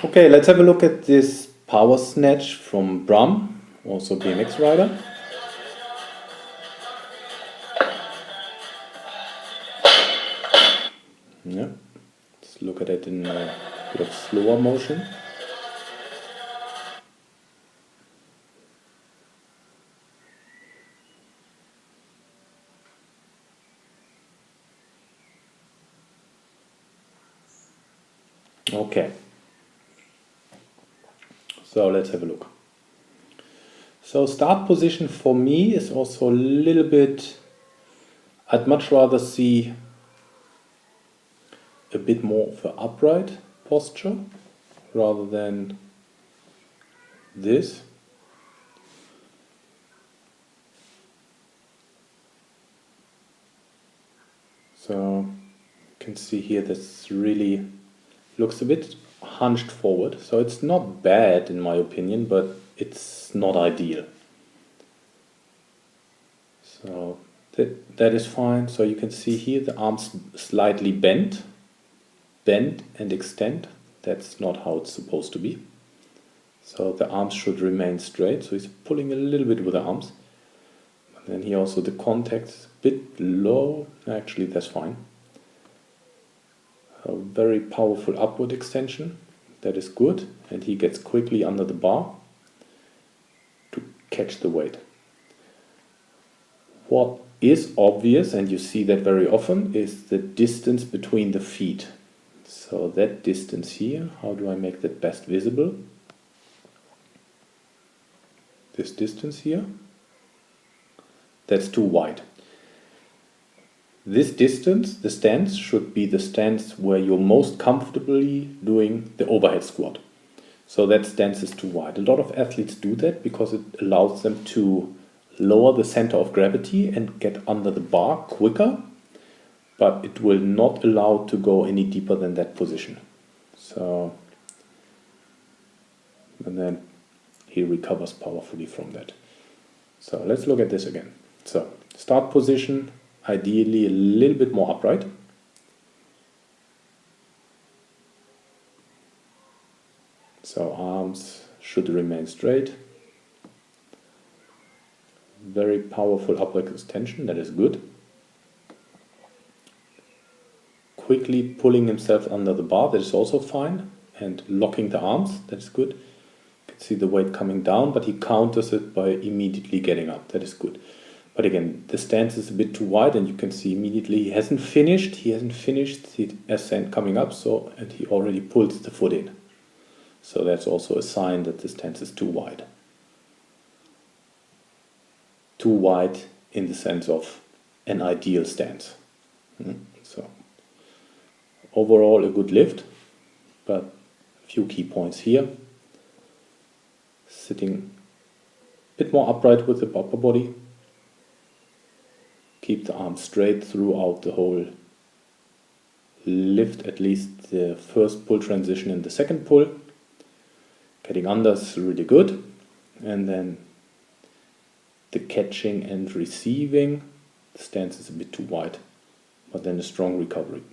Okay, let's have a look at this Power Snatch from Bram, also BMX rider. Yeah, let's look at it in a bit of slower motion. Okay, so let's have a look. So start position for me is also a little bit, I'd much rather see a bit more of an upright posture rather than this. So you can see here this really looks a bit hunched forward. So it's not bad in my opinion, but it's not ideal. So that is fine. So you can see here the arms slightly bend and extend. That's not how it's supposed to be. So the arms should remain straight. So he's pulling a little bit with the arms. And then here also the contact is a bit low. Actually, that's fine. A very powerful upward extension. That is good. And he gets quickly under the bar to catch the weight. What is obvious, and you see that very often, is the distance between the feet. So that distance here, how do I make that best visible? This distance here, that's too wide. This distance, the stance, should be the stance where you're most comfortably doing the overhead squat. So that stance is too wide. A lot of athletes do that because it allows them to lower the center of gravity and get under the bar quicker, but it will not allow to go any deeper than that position. So, and then he recovers powerfully from that. So let's look at this again. So start position, ideally a little bit more upright. So arms should remain straight. Very powerful upward extension, that is good. Quickly pulling himself under the bar, that is also fine. And locking the arms, that is good. You can see the weight coming down, but he counters it by immediately getting up, that is good. But again, the stance is a bit too wide, and you can see immediately he hasn't finished the ascent coming up, so and he already pulls the foot in. So that's also a sign that the stance is too wide. Too wide in the sense of an ideal stance. So overall a good lift, but a few key points here. Sitting a bit more upright with the upper body. Keep the arms straight throughout the whole lift, at least the first pull transition and the second pull. Getting under is really good. And then the catching and receiving, the stance is a bit too wide, but then a strong recovery.